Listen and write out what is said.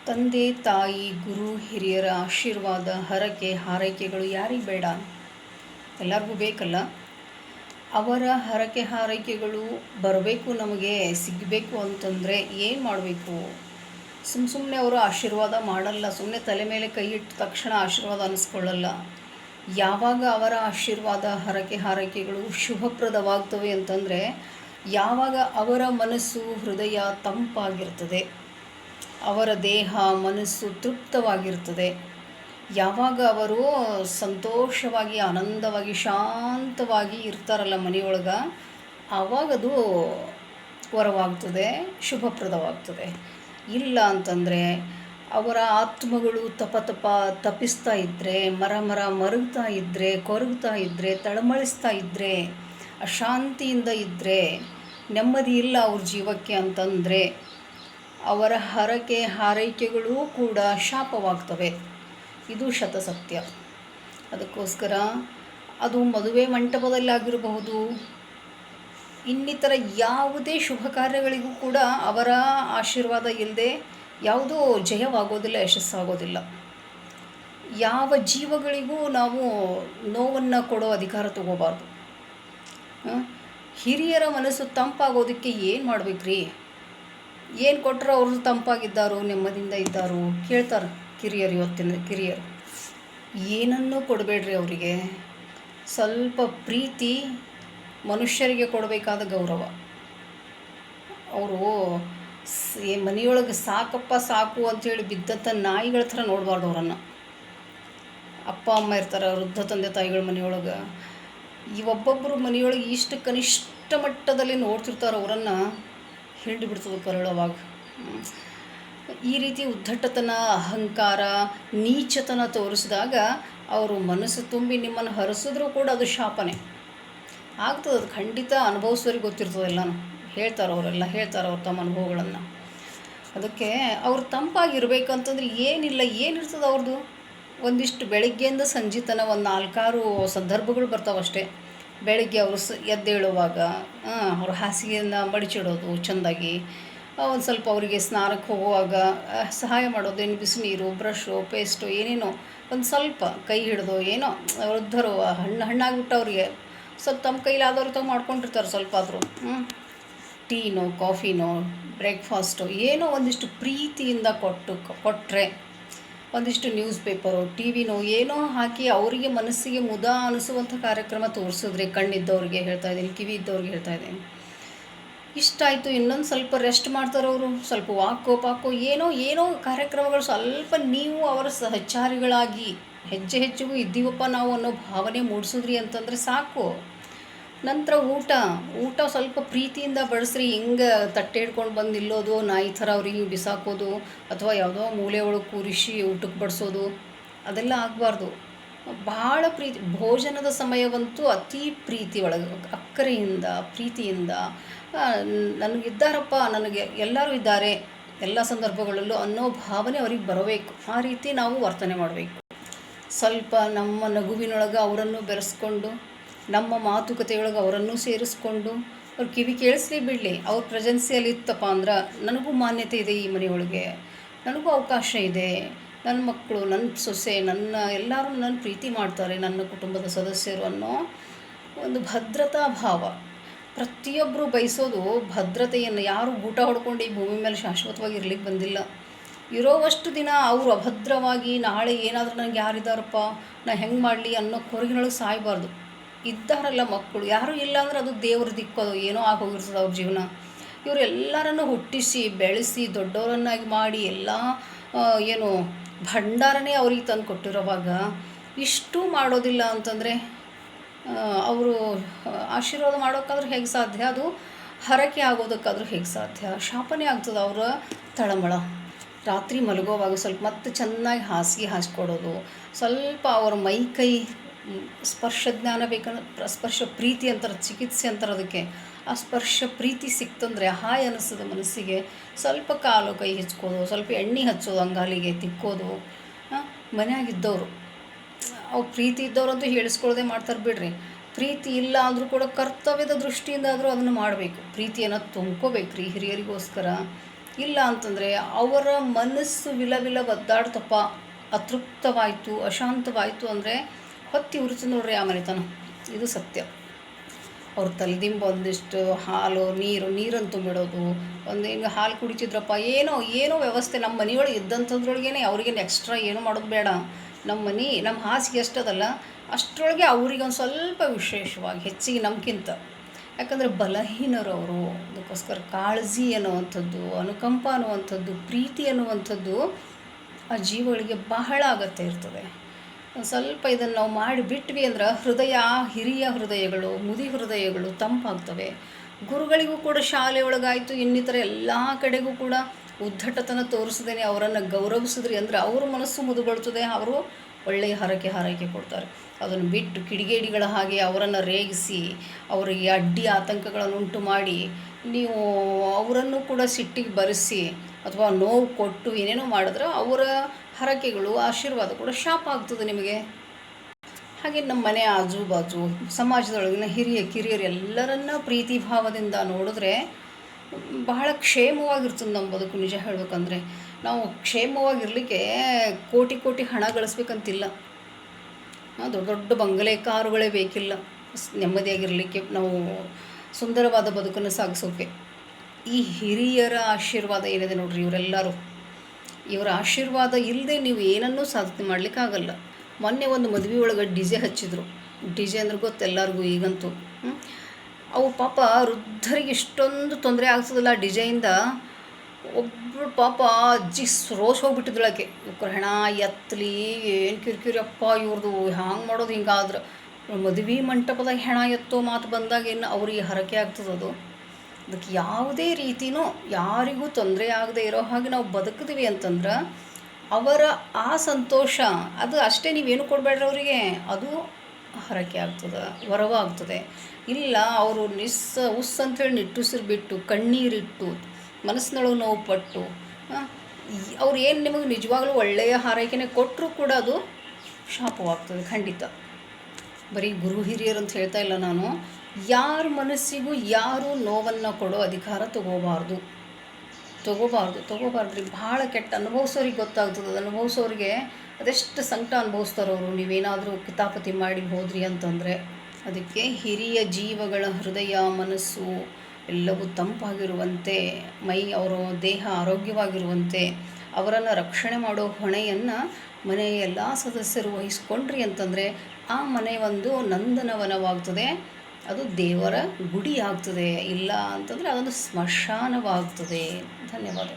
ತಂದೆ ತಾಯಿ ಗುರು ಹಿರಿಯರ ಆಶೀರ್ವಾದ ಹರಕೆ ಹಾರೈಕೆಗಳು ಯಾರಿಗೆ ಬೇಡ? ಎಲ್ಲರಿಗೂ ಬೇಕಲ್ಲ. ಅವರ ಹರಕೆ ಹಾರೈಕೆಗಳು ಬರಬೇಕು, ನಮಗೆ ಸಿಗಬೇಕು ಅಂತಂದರೆ ಏನು ಮಾಡಬೇಕು? ಸುಮ್ಮನೆ ಅವರು ಆಶೀರ್ವಾದ ಮಾಡಲ್ಲ. ಸುಮ್ಮನೆ ತಲೆ ಮೇಲೆ ಕೈ ಇಟ್ಟ ತಕ್ಷಣ ಆಶೀರ್ವಾದ ಅನ್ನಿಸ್ಕೊಳ್ಳಲ್ಲ. ಯಾವಾಗ ಅವರ ಆಶೀರ್ವಾದ ಹರಕೆ ಹಾರೈಕೆಗಳು ಶುಭಪ್ರದವಾಗ್ತವೆ ಅಂತಂದರೆ ಯಾವಾಗ ಅವರ ಮನಸ್ಸು ಹೃದಯ ತಂಪಾಗಿರ್ತದೆ, ಅವರ ದೇಹ ಮನಸ್ಸು ತೃಪ್ತವಾಗಿರ್ತದೆ, ಯಾವಾಗ ಅವರು ಸಂತೋಷವಾಗಿ ಆನಂದವಾಗಿ ಶಾಂತವಾಗಿ ಇರ್ತಾರಲ್ಲ ಮನೆಯೊಳಗೆ, ಆವಾಗದು ವರವಾಗ್ತದೆ, ಶುಭಪ್ರದವಾಗ್ತದೆ. ಇಲ್ಲ ಅಂತಂದರೆ ಅವರ ಆತ್ಮಗಳು ತಪಿಸ್ತಾ ಇದ್ದರೆ, ಮರಗ್ತಾ ಇದ್ದರೆ, ಕೊರಗ್ತಾ ಇದ್ದರೆ, ತಳಮಳಿಸ್ತಾ ಇದ್ದರೆ, ಅಶಾಂತಿಯಿಂದ ಇದ್ದರೆ, ನೆಮ್ಮದಿ ಇಲ್ಲ ಅವ್ರ ಜೀವಕ್ಕೆ ಅಂತಂದರೆ ಅವರ ಹರಕೆ ಹಾರೈಕೆಗಳೂ ಕೂಡ ಶಾಪವಾಗ್ತವೆ. ಇದು ಶತಸತ್ಯ. ಅದಕ್ಕೋಸ್ಕರ ಅದು ಮದುವೆ ಮಂಟಪದಲ್ಲಾಗಿರಬಹುದು, ಇನ್ನಿತರ ಯಾವುದೇ ಶುಭ ಕಾರ್ಯಗಳಿಗೂ ಕೂಡ ಅವರ ಆಶೀರ್ವಾದ ಇಲ್ಲದೆ ಯಾವುದೂ ಜಯವಾಗೋದಿಲ್ಲ, ಯಶಸ್ಸಾಗೋದಿಲ್ಲ. ಯಾವ ಜೀವಗಳಿಗೂ ನಾವು ನೋವನ್ನು ಕೊಡೋ ಅಧಿಕಾರ ತಗೋಬಾರ್ದು. ಹಿರಿಯರ ಮನಸ್ಸು ತಂಪಾಗೋದಕ್ಕೆ ಏನು ಮಾಡ್ಬೇಕ್ರಿ? ಏನು ಕೊಟ್ಟರು ಅವರು ತಂಪಾಗಿದ್ದಾರೋ, ನೆಮ್ಮದಿಯಿಂದ ಇದ್ದಾರೋ ಕೇಳ್ತಾರೆ ಕಿರಿಯರು. ಇವತ್ತಿನ ಕಿರಿಯರು ಏನನ್ನೂ ಕೊಡಬೇಡ್ರಿ ಅವರಿಗೆ. ಸ್ವಲ್ಪ ಪ್ರೀತಿ, ಮನುಷ್ಯರಿಗೆ ಕೊಡಬೇಕಾದ ಗೌರವ. ಅವರು ಮನೆಯೊಳಗೆ ಸಾಕಪ್ಪ ಸಾಕು ಅಂಥೇಳಿ ಬಿದ್ದಂಥ ನಾಯಿಗಳ ಥರ ನೋಡಬಾರ್ದು ಅವರನ್ನು. ಅಪ್ಪ ಅಮ್ಮ ಇರ್ತಾರೆ, ವೃದ್ಧ ತಂದೆ ತಾಯಿಗಳ ಮನೆಯೊಳಗೆ. ಒಬ್ಬೊಬ್ಬರು ಮನೆಯೊಳಗೆ ಇಷ್ಟು ಕನಿಷ್ಠ ಮಟ್ಟದಲ್ಲಿ ನೋಡ್ತಿರ್ತಾರೆ, ಅವರನ್ನು ಹಿಡಿದು ಕರಳುವಾಗ. ಈ ರೀತಿ ಉದ್ದಟತನ, ಅಹಂಕಾರ, ನೀಚತನ ತೋರಿಸಿದಾಗ ಅವರು ಮನಸ್ಸು ತುಂಬಿ ನಿಮ್ಮನ್ನು ಹರಿಸಿದ್ರೂ ಕೂಡ ಅದು ಶಾಪನೆ ಆಗ್ತದೆ. ಅದು ಖಂಡಿತ ಅನುಭವಿಸೋರಿಗೆ ಗೊತ್ತಿರ್ತದೆ. ಎಲ್ಲನೂ ಅವರೆಲ್ಲ ಹೇಳ್ತಾರೆ ಅವ್ರ ತಮ್ಮ ಅನುಭವಗಳನ್ನು. ಅದಕ್ಕೆ ಅವ್ರು ತಂಪಾಗಿರ್ಬೇಕಂತಂದ್ರೆ ಏನಿರ್ತದೆ ಅವ್ರದ್ದು? ಒಂದಿಷ್ಟು ಬೆಳಗ್ಗೆಯಿಂದ ಸಂಜೆ ತನಕ ಒಂದು 4-6 ಸಂದರ್ಭಗಳು ಬರ್ತಾವಷ್ಟೇ. ಬೆಳಗ್ಗೆ ಅವರು ಎದ್ದೇಳುವಾಗ ಅವ್ರ ಹಾಸಿಗೆಯನ್ನು ಮಡಿಚಿಡೋದು ಚೆಂದಾಗಿ, ಒಂದು ಸ್ವಲ್ಪ ಅವರಿಗೆ ಸ್ನಾನಕ್ಕೆ ಹೋಗುವಾಗ ಸಹಾಯ ಮಾಡೋದು, ಏನು ಬಿಸಿನೀರು, ಬ್ರಷು, ಪೇಸ್ಟು, ಏನೇನೋ ಒಂದು ಸ್ವಲ್ಪ ಕೈ ಹಿಡಿದು, ಏನೋ ವೃದ್ಧರು ಹಣ್ಣಾಗ್ಬಿಟ್ಟು ಅವರಿಗೆ ಸ್ವಲ್ಪ ತಮ್ಮ ಕೈಲಾದವ್ರು ತಾವು ಮಾಡ್ಕೊಂಡಿರ್ತಾರೆ. ಸ್ವಲ್ಪ ಆದರೂ ಟೀನೋ ಕಾಫಿನೋ ಬ್ರೇಕ್ಫಾಸ್ಟು ಏನೋ ಒಂದಿಷ್ಟು ಪ್ರೀತಿಯಿಂದ ಕೊಟ್ಟರೆ, ಒಂದಿಷ್ಟು ನ್ಯೂಸ್ ಪೇಪರು, ಟಿ ವಿನೋ ಏನೋ ಹಾಕಿ ಅವರಿಗೆ ಮನಸ್ಸಿಗೆ ಮುದ ಅನಿಸುವಂಥ ಕಾರ್ಯಕ್ರಮ ತೋರಿಸಿದ್ರೆ, ಕಣ್ಣಿದ್ದವ್ರಿಗೆ ಹೇಳ್ತಾ ಇದ್ದೀನಿ, ಕಿವಿ ಇದ್ದವ್ರಿಗೆ ಹೇಳ್ತಾ ಇದ್ದೀನಿ, ಇಷ್ಟ ಆಯಿತು. ಇನ್ನೊಂದು ಸ್ವಲ್ಪ ರೆಸ್ಟ್ ಮಾಡ್ತಾರೆ ಅವರು, ಸ್ವಲ್ಪ ಪಾಕೋ ಏನೋ ಕಾರ್ಯಕ್ರಮಗಳು ಸ್ವಲ್ಪ ನೀವು ಅವರ ಸಹಚಾರಿಗಳಾಗಿ ಹೆಚ್ಚಿಗೂ ಇದ್ದೀವಪ್ಪ ನಾವು ಅನ್ನೋ ಭಾವನೆ ಮೂಡಿಸಿದ್ರಿ ಅಂತಂದರೆ ಸಾಕು. ನಂತರ ಊಟ ಸ್ವಲ್ಪ ಪ್ರೀತಿಯಿಂದ ಬಡಿಸ್ರಿ. ಹಿಂಗೆ ತಟ್ಟೆ ಹಿಡ್ಕೊಂಡು ಬಂದು ನಿಲ್ಲೋದು, ನಾಯಿ ಥರ ಅವ್ರಿಗೆ ಹಿಂಗೆ ಬಿಸಾಕೋದು, ಅಥವಾ ಯಾವುದೋ ಮೂಲೆ ಒಳಗೆ ಕೂರಿಸಿ ಊಟಕ್ಕೆ ಬಡಿಸೋದು, ಅದೆಲ್ಲ ಆಗಬಾರ್ದು. ಭಾಳ ಪ್ರೀತಿ. ಭೋಜನದ ಸಮಯವಂತೂ ಅತಿ ಪ್ರೀತಿ ಒಳಗೆ, ಅಕ್ಕರೆಯಿಂದ, ಪ್ರೀತಿಯಿಂದ ನನಗಿದ್ದಾರಪ್ಪ, ನನಗೆ ಎಲ್ಲರೂ ಇದ್ದಾರೆ ಎಲ್ಲ ಸಂದರ್ಭಗಳಲ್ಲೂ ಅನ್ನೋ ಭಾವನೆ ಅವ್ರಿಗೆ ಬರಬೇಕು. ಆ ರೀತಿ ನಾವು ವರ್ತನೆ ಮಾಡಬೇಕು. ಸ್ವಲ್ಪ ನಮ್ಮ ನಗುವಿನೊಳಗೆ ಅವರನ್ನು ಬೆರೆಸ್ಕೊಂಡು, ನಮ್ಮ ಮಾತುಕತೆಯೊಳಗೆ ಅವರನ್ನು ಸೇರಿಸ್ಕೊಂಡು, ಅವ್ರ ಕಿವಿ ಕೇಳಿಸ್ಲಿ ಬಿಡಲಿ. ಅವ್ರ ಪ್ರೆಸೆನ್ಸಿಯಲ್ಲಿ ಇತ್ತಪ್ಪ ಅಂದ್ರೆ ನನಗೂ ಮಾನ್ಯತೆ ಇದೆ, ಈ ಮನೆಯೊಳಗೆ ನನಗೂ ಅವಕಾಶ ಇದೆ, ನನ್ನ ಮಕ್ಕಳು, ನನ್ನ ಸೊಸೆ, ಎಲ್ಲರೂ ನನ್ನ ಪ್ರೀತಿ ಮಾಡ್ತಾರೆ, ನನ್ನ ಕುಟುಂಬದ ಸದಸ್ಯರು ಅನ್ನೋ ಒಂದು ಭದ್ರತಾ ಭಾವ. ಪ್ರತಿಯೊಬ್ಬರು ಬಯಸೋದು ಭದ್ರತೆಯನ್ನು. ಯಾರು ಊಟ ಹೊಡ್ಕೊಂಡು ಈ ಭೂಮಿ ಮೇಲೆ ಶಾಶ್ವತವಾಗಿ ಇರ್ಲಿಕ್ಕೆ ಬಂದಿಲ್ಲ. ಇರೋವಷ್ಟು ದಿನ ಅವರು ಅಭದ್ರವಾಗಿ ನಾಳೆ ಏನಾದರೂ ನನಗೆ ಯಾರಿದ್ದಾರಪ್ಪ, ನಾ ಹೆಂಗೆ ಮಾಡಲಿ ಅನ್ನೋ ಕೊರಗಿನೊಳಗೆ ಸಾಯಬಾರ್ದು. ಇದ್ದಾರಲ್ಲ ಮಕ್ಕಳು, ಯಾರೂ ಇಲ್ಲ ಅಂದರೆ ಅದು ದೇವ್ರ ದಿಕ್ಕು, ಅದು ಏನೋ ಆಗೋಗಿರ್ತದೆ ಅವ್ರ ಜೀವನ. ಇವರೆಲ್ಲರನ್ನು ಹುಟ್ಟಿಸಿ ಬೆಳೆಸಿ ದೊಡ್ಡವರನ್ನಾಗಿ ಮಾಡಿ ಎಲ್ಲ ಏನು ಭಂಡಾರನೇ ಅವ್ರಿಗೆ ತಂದು ಕೊಟ್ಟಿರೋವಾಗ ಇಷ್ಟು ಮಾಡೋದಿಲ್ಲ ಅಂತಂದರೆ ಅವರು ಆಶೀರ್ವಾದ ಮಾಡೋಕ್ಕಾದ್ರೂ ಹೇಗೆ ಸಾಧ್ಯ? ಅದು ಹರಕೆ ಆಗೋದಕ್ಕಾದ್ರೂ ಹೇಗೆ ಸಾಧ್ಯ? ಶಾಪನೇ ಆಗ್ತದೆ ಅವರ ತಳಮಳ. ರಾತ್ರಿ ಮಲಗೋವಾಗ ಸ್ವಲ್ಪ ಮತ್ತೆ ಚೆನ್ನಾಗಿ ಹಾಸಿಗೆ ಹಾಸ್ಕೊಡೋದು, ಸ್ವಲ್ಪ ಅವರ ಮೈ ಕೈ ಸ್ಪರ್ಶ ಜ್ಞಾನ ಬೇಕಂದ್ರೆ ಸ್ಪರ್ಶ ಪ್ರೀತಿ ಅಂತಾರೆ, ಚಿಕಿತ್ಸೆ ಅಂತಾರೆ ಅದಕ್ಕೆ. ಆ ಸ್ಪರ್ಶ ಪ್ರೀತಿ ಸಿಕ್ತಂದರೆ ಹಾಯ್ ಅನ್ನಿಸ್ತದೆ ಮನಸ್ಸಿಗೆ. ಸ್ವಲ್ಪ ಕಾಲು ಕೈ ಹೆಚ್ಕೋದು, ಸ್ವಲ್ಪ ಎಣ್ಣೆ ಹಚ್ಚೋದು, ಅಂಗಾಲಿಗೆ ತಿಕ್ಕೋದು. ಮನೆಯಾಗಿದ್ದವರು ಅವ್ರು ಪ್ರೀತಿ ಇದ್ದವ್ರಂತೂ ಹೇಳಿಸ್ಕೊಳ್ಳೋದೇ ಮಾಡ್ತಾರೆ ಬಿಡ್ರಿ. ಪ್ರೀತಿ ಇಲ್ಲ ಅಂದರೂ ಕೂಡ ಕರ್ತವ್ಯದ ದೃಷ್ಟಿಯಿಂದ ಆದರೂ ಅದನ್ನು ಮಾಡಬೇಕು. ಪ್ರೀತಿಯನ್ನು ತುಂಬ್ಕೋಬೇಕು ರೀ ಹಿರಿಯರಿಗೋಸ್ಕರ. ಇಲ್ಲ ಅಂತಂದರೆ ಅವರ ಮನಸ್ಸು ವಿಲವಿಲ ಒದ್ದಾಡ್ತಪ್ಪ, ಅತೃಪ್ತವಾಯಿತು, ಅಶಾಂತವಾಯಿತು ಅಂದರೆ ಹೊತ್ತಿ ಉರಿತು ನೋಡ್ರಿ ಆ ಮನೆತನ. ಇದು ಸತ್ಯ. ಅವ್ರ ತಲೆದಿಂಬ ಒಂದಿಷ್ಟು ಹಾಲು ನೀರನ್ನು ತುಂಬಿಡೋದು, ಒಂದೇನು ಹಾಲು ಕುಡಿತಿದ್ರಪ್ಪ, ಏನೋ ವ್ಯವಸ್ಥೆ ನಮ್ಮ ಮನೆಯೊಳಗೆ ಇದ್ದಂಥದ್ರೊಳಗೇನೆ ಅವ್ರಿಗೇನು ಎಕ್ಸ್ಟ್ರಾ ಏನೂ ಮಾಡೋದು ಬೇಡ. ನಮ್ಮ ಹಾಸಿಗೆ ಎಷ್ಟದಲ್ಲ ಅಷ್ಟರೊಳಗೆ ಅವ್ರಿಗೆ ಒಂದು ಸ್ವಲ್ಪ ವಿಶೇಷವಾಗಿ ಹೆಚ್ಚಿಗೆ ನಮ್ಗಿಂತ. ಯಾಕಂದರೆ ಬಲಹೀನರು ಅವರು. ಅದಕ್ಕೋಸ್ಕರ ಕಾಳಜಿ ಅನ್ನುವಂಥದ್ದು, ಅನುಕಂಪ ಅನ್ನುವಂಥದ್ದು, ಪ್ರೀತಿ ಅನ್ನುವಂಥದ್ದು ಆ ಜೀವಗಳಿಗೆ ಬಹಳ ಅಗತ್ಯ ಇರ್ತದೆ. ಒಂದು ಸ್ವಲ್ಪ ಇದನ್ನು ನಾವು ಮಾಡಿ ಬಿಟ್ವಿ ಅಂದ್ರೆ ಹಿರಿಯ ಹೃದಯಗಳು, ಮುದಿ ಹೃದಯಗಳು ತಂಪಾಗ್ತವೆ. ಗುರುಗಳಿಗೂ ಕೂಡ ಶಾಲೆಯೊಳಗಾಯಿತು ಇನ್ನಿತರ ಎಲ್ಲ ಕಡೆಗೂ ಕೂಡ ಉದ್ದಟತನ ತೋರಿಸದೇನೆ ಅವರನ್ನು ಗೌರವಿಸಿದ್ರಿ ಅಂದರೆ ಅವ್ರ ಮನಸ್ಸು ಮುದುಗೊಳ್ತದೆ. ಅವರು ಒಳ್ಳೆಯ ಹಾರೈಕೆ ಕೊಡ್ತಾರೆ. ಅದನ್ನು ಬಿಟ್ಟು ಕಿಡಿಗೇಡಿಗಳ ಹಾಗೆ ಅವರನ್ನು ರೇಗಿಸಿ ಅವರಿಗೆ ಅಡ್ಡಿ ಆತಂಕಗಳನ್ನು ಉಂಟು ಮಾಡಿ ನೀವು ಅವರನ್ನು ಕೂಡ ಸಿಟ್ಟಿಗೆ ಬರೆಸಿ ಅಥವಾ ನೋವು ಕೊಟ್ಟು ಏನೇನೋ ಮಾಡಿದ್ರೆ ಅವರ ಹರಕೆಗಳು ಆಶೀರ್ವಾದ ಕೂಡ ಶಾಪ ಆಗ್ತದೆ ನಿಮಗೆ. ಹಾಗೆ ನಮ್ಮ ಮನೆ ಆಜು ಬಾಜು ಸಮಾಜದೊಳಗಿನ ಕಿರಿಯರು ಎಲ್ಲರನ್ನ ಪ್ರೀತಿ ಭಾವದಿಂದ ನೋಡಿದ್ರೆ ಬಹಳ ಕ್ಷೇಮವಾಗಿರ್ತದೆ ನಮ್ಮ ಬದುಕು. ನಿಜ ಹೇಳಬೇಕಂದ್ರೆ ನಾವು ಕ್ಷೇಮವಾಗಿರಲಿಕ್ಕೆ ಕೋಟಿ ಹಣ ಗಳಿಸ್ಬೇಕಂತಿಲ್ಲ, ದೊಡ್ಡ ಬಂಗಲೆ ಕಾರುಗಳೇ ಬೇಕಿಲ್ಲ. ನೆಮ್ಮದಿಯಾಗಿರಲಿಕ್ಕೆ ನಾವು ಸುಂದರವಾದ ಬದುಕನ್ನು ಸಾಗಿಸೋಕೆ ಈ ಹಿರಿಯರ ಆಶೀರ್ವಾದ ಏನಿದೆ ನೋಡ್ರಿ, ಇವರ ಆಶೀರ್ವಾದ ಇಲ್ಲದೆ ನೀವು ಏನನ್ನೂ ಸಾಧನೆ ಮಾಡಲಿಕ್ಕಾಗಲ್ಲ. ಮೊನ್ನೆ ಒಂದು ಮದುವೆ ಒಳಗೆ ಡಿಜೆ ಹಚ್ಚಿದ್ರು. ಡಿಜೆ ಅಂದ್ರೆ ಗೊತ್ತೆಲ್ಲರಿಗೂ ಈಗಂತೂ. ಅವು ಪಾಪ ವೃದ್ಧರಿಗೆ ಇಷ್ಟೊಂದು ತೊಂದರೆ ಆಗ್ತದಲ್ಲ ಡಿಜೆಯಿಂದ. ಒಬ್ಬರು ಪಾಪ ಅಜ್ಜಿ ರೋಷ್ ಹೋಗ್ಬಿಟ್ಟಿದ್ಳಕ್ಕೆ, ಹೆಣ ಎತ್ತಲಿ ಏನು ಕಿರಿಕಿರಿ ಅಪ್ಪ ಇವ್ರದ್ದು ಹ್ಯಾಂಗೆ ಮಾಡೋದು. ಹಿಂಗಾದ್ರೆ ಮದುವೆ ಮಂಟಪದಾಗ ಹೆಣ ಎತ್ತೋ ಮಾತು ಬಂದಾಗ ಏನು ಅವ್ರಿಗೆ ಹರಕೆ ಆಗ್ತದದು. ಅದಕ್ಕೆ ಯಾವುದೇ ರೀತಿಯೂ ಯಾರಿಗೂ ತೊಂದರೆ ಆಗದೆ ಇರೋ ಹಾಗೆ ನಾವು ಬದುಕಿದ್ವಿ ಅಂತಂದ್ರೆ ಅವರ ಆ ಸಂತೋಷ ಅದು ಅಷ್ಟೇ. ನೀವೇನು ಕೊಡಬೇಡ್ರಿ ಅವರಿಗೆ, ಅದು ಹರಕೆ ಆಗ್ತದೆ, ವರವಾಗ್ತದೆ. ಇಲ್ಲ ಅವರು ಉಸ್ ಅಂಥೇಳಿ ನಿಟ್ಟುಸಿರು ಬಿಟ್ಟು ಕಣ್ಣೀರಿಟ್ಟು ಮನಸ್ಸಿನೊಳಗೆ ನೋವು ಪಟ್ಟು ಅವ್ರು ಏನು ನಿಮಗೆ ನಿಜವಾಗ್ಲೂ ಒಳ್ಳೆಯ ಹಾರೈಕೆನೇ ಕೊಟ್ಟರೂ ಕೂಡ ಅದು ಶಾಪವಾಗ್ತದೆ ಖಂಡಿತ. ಬರೀ ಗುರು ಹಿರಿಯರು ಅಂತ ಹೇಳ್ತಾ ಇಲ್ಲ ನಾನು. ಯಾರ ಮನಸ್ಸಿಗೂ ಯಾರೂ ನೋವನ್ನು ಕೊಡೋ ಅಧಿಕಾರ ತಗೋಬಾರ್ದ್ರಿ. ಭಾಳ ಕೆಟ್ಟ ಅನುಭವಿಸೋರಿಗೆ ಗೊತ್ತಾಗ್ತದೆ. ಅದು ಅನುಭವಿಸೋರಿಗೆ ಅದೆಷ್ಟು ಸಂಕಟ ಅನುಭವಿಸ್ತಾರವರು ನೀವೇನಾದರೂ ಕಿತಾಪತಿ ಮಾಡಿ ಹೋದ್ರಿ ಅಂತಂದರೆ. ಅದಕ್ಕೆ ಹಿರಿಯ ಜೀವಗಳ ಹೃದಯ ಮನಸ್ಸು ಎಲ್ಲವೂ ತಂಪಾಗಿರುವಂತೆ, ಅವರ ದೇಹ ಆರೋಗ್ಯವಾಗಿರುವಂತೆ ಅವರನ್ನು ರಕ್ಷಣೆ ಮಾಡೋ ಹೊಣೆಯನ್ನು ಮನೆಯ ಎಲ್ಲ ಸದಸ್ಯರು ವಹಿಸ್ಕೊಂಡ್ರಿ ಅಂತಂದರೆ ಆ ಮನೆ ಒಂದು ನಂದನವನವಾಗ್ತದೆ, ಅದು ದೇವರ ಗುಡಿ ಆಗ್ತದೆ. ಇಲ್ಲ ಅಂತಂದರೆ ಅದೊಂದು ಸ್ಮಶಾನವಾಗ್ತದೆ. ಧನ್ಯವಾದ.